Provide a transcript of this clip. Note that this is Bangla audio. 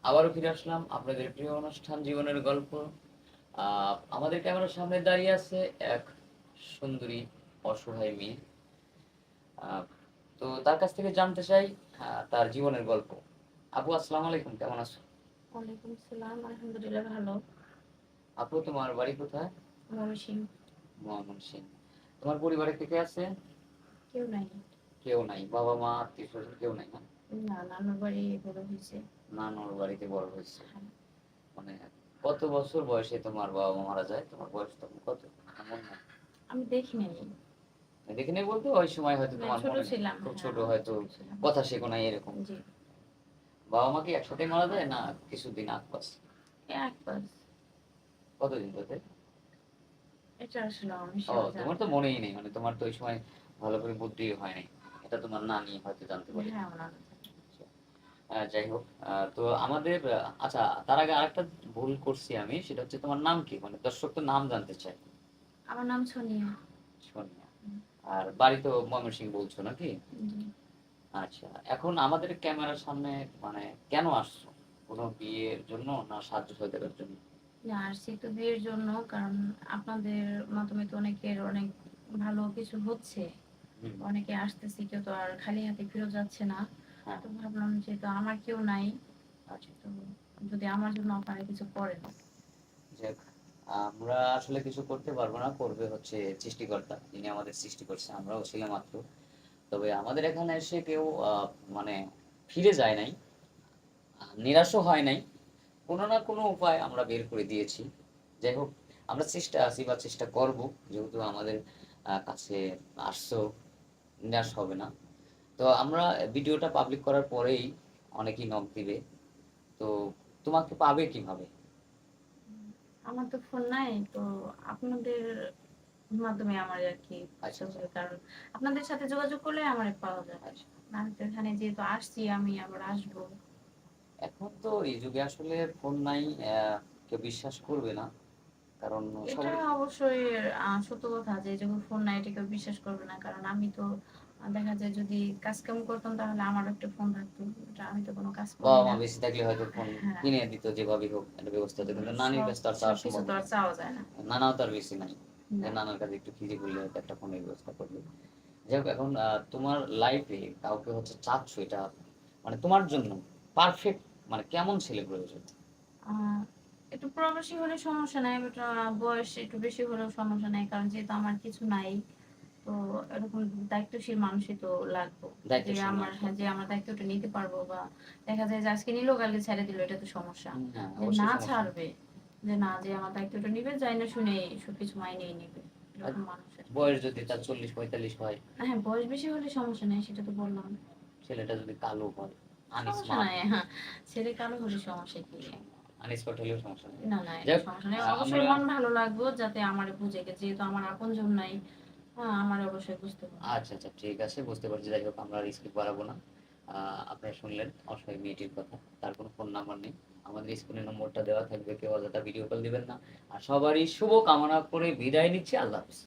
আবারও ফিরে আসলাম আপনাদের প্রিয় অনুষ্ঠান জীবনের গল্প। আমাদের ক্যামেরার সামনে দাঁড়িয়ে আছে এক সুন্দরী অসহায় মেয়ে। আহ, তো তার কাছ থেকে জানতে চাই তার জীবনের গল্প। আপু, আসসালামু আলাইকুম, কেমন আছো? ওয়ালাইকুম আসসালাম, আলহামদুলিল্লাহ ভালো। আপু, তোমার বাড়ি কোথায়? ময়মনসিংহ। ময়মনসিংহ। তোমার পরিবারে কে কে আছে? কেউ নাই। কেউ নাই? বাবা মা আত্মীয় স্বজন কেউ নাই না? না, নানুর বাড়ি বড় হয়েছে। নানুর বাড়িতে বড় হয়েছে। হ্যাঁ, মানে কত বছর বয়সে তোমার বাবা মা মারা যায়? তোমার বয়স তখন কত? আমার মনে নাই। আমি দেখি নাই। দেখে নেই বলতে ওই সময় হয়তো না, তোমার ছোট মনে নেই, ছিলাম। খুব হ্যাঁ, ছোট অনেক হয়তো, ছোট ছিলাম। কথা শেখো নাই এরকম। জি। বাবা মা কি একসাথে মারা যায় না কিছুদিন আগ পাশ? এক পাস। কতদিন ধরে? এটা আসলে আমি ও, সেটা তোমার জানি তো না। মনেই নেই, মানে তোমার তো ওই সময় ভালো করে বুদ্ধি হয় নাই। এটা তোমার নানি হয়তো জানতে পারে। হ্যাঁ, আমার নানু থাকে। যাই হোক, তো আমাদের আচ্ছা, তার আগে আরেকটা ভুল করছি আমি, সেটা হচ্ছে তোমার নাম কি, মানে দর্শক তো নাম জানতে চায়। আমার নাম সোনিয়া। সোনিয়া। আর বাড়ি তো ময়মনসিংহ বলছো নাকি? জি। আচ্ছা, এখন আমাদের ক্যামেরার সামনে মানে কেন আসছো? কোনো বিয়ের জন্য না সাহায্য সহযোগিতার জন্য? না, আসছি তো বিয়ের জন্য, কারণ আপনাদের মাধ্যমে তো অনেকের অনেক ভালো কিছু হচ্ছে। হুম। অনেকে আসতেছে, কেউ তো আর খালি হাতে ফেরত যাচ্ছে না। হ্যাঁ। তো ভাবলাম যেহেতু আমার কেউ নাই, আচ্ছা। তো যদি আমার জন্য আপনারা কিছু করেন। যাক, আমরা আসলে কিছু করতে পারবো না, করবে হচ্ছে সৃষ্টিকর্তা, যিনি আমাদের সৃষ্টি করছে, আমরাও ছিলাম মাত্র। তবে আমাদের এখানে এসে কেউ মানে ফিরে যায় নাই, নিরাশও হয় নাই। কোনো না কোনো উপায় আমরা বের করে দিয়েছি। যাই হোক, আমরা চেষ্টা আছি বা চেষ্টা করব, যেহেতু আমাদের কাছে আসছো, নিরাশ হবে না। তো আমরা ভিডিওটা পাবলিক করার পরেই অনেকেই নক দিবে। তো তোমাকে পাবে কিভাবে? আমার তো ফোন নাই তো, আপনাদের মাধ্যমে আমার আর কি আচ্ছা, বুঝতে আচ্ছা, হবে, কারণ আপনাদের সাথে যোগাযোগ করলে আমার পাওয়া যাবে। আচ্ছা। আমি তো এখানে যেহেতু আসছি, আমি আবার আসবো। এখন তো এই যুগে আসলে ফোন নাই, কেউ বিশ্বাস করবে না, কারণ এটা সবারই। অবশ্যই সত্য কথা যে যখন ফোন নাই এটা কেউ বিশ্বাস করবে না, কারণ আমি তো দেখা যায় যদি কাজ কাম করতাম তাহলে আমার একটা ফোন থাকতো। এটা আমি তো কোনো কাজ করি বাবা মা না। বেঁচে থাকলে হয়তো ফোন হ্যাঁ। কিনে দিত, যেভাবেই হোক একটা ব্যবস্থা হতো, কিন্তু নানির সব কাছে তো আর চাওয়ার সবকিছু সম্ভব তো না। আর চাওয়া যায় না। নানাও তার বেশি নাই, যে না। নানার কাছে একটু খিদে করলে হয়তো একটা ফোনের ব্যবস্থা করবে। যাই হোক, এখন তোমার লাইফে কাউকে হচ্ছে চাচ্ছ, এটা মানে তোমার জন্য পারফেক্ট মানে কেমন ছেলে প্রয়োজন? আহ একটু প্রবাসী হলে সমস্যা নাই, বাট বয়স একটু বেশি হলেও সমস্যা নাই, কারণ যেহেতু আমার কিছু নাই। তো এরকম দায়িত্বশীল মানুষই তো লাগবে। যে দায়িত্বশীল আমার, মানুষ হ্যাঁ, যে লাগবে। আমার দায়িত্বটা নিতে পারবো, বা দেখা যায় যে আজকে নিলো কালকে ছেড়ে দিল, এটা তো সমস্যা। হ্যাঁ, যে অবশ্যই না সমস্যা। ছাড়বে, যে না, যে আমার দায়িত্বটা নিবে, যাই না শুনে সবকিছু মাইনেই নিবে, আর এরকম মানুষ আর কি বয়স যদি তার খুঁজছি। 40-45 হয়? হ্যাঁ, বয়স বেশি হলে সমস্যা নেই, সেটা তো বললাম। ছেলেটা যদি কালো হয়, সমস্যা আনস্মার্ট, নাই, হ্যাঁ। ছেলে কালো হলে সমস্যা কি? আনস্মার্ট হলেও সমস্যা নেই। না, না, যাই এটা হোক, সমস্যা নেই। অবশ্যই আমরা মন ভালো লাগবে যাতে আমারে বুঝে, যেহেতু আমার আপনজন নাই। হ্যাঁ, আমার অবশ্যই বুঝতে হবে। আচ্ছা, আচ্ছা, ঠিক আছে, বুঝতে পারছি। যাই হোক, আমরা আর স্কিপ বাড়াবো না। আপনারা শুনলেন অসহায় মেয়েটির কথা। তার কোনো ফোন নাম্বার নেই। আমাদের স্ক্রিনে নম্বরটা দেওয়া থাকবে, কেউ অযথা ভিডিও কল দিবেন না। আর সবারই শুভ কামনা করে বিদায় নিচ্ছি। আল্লাহ হাফেজ।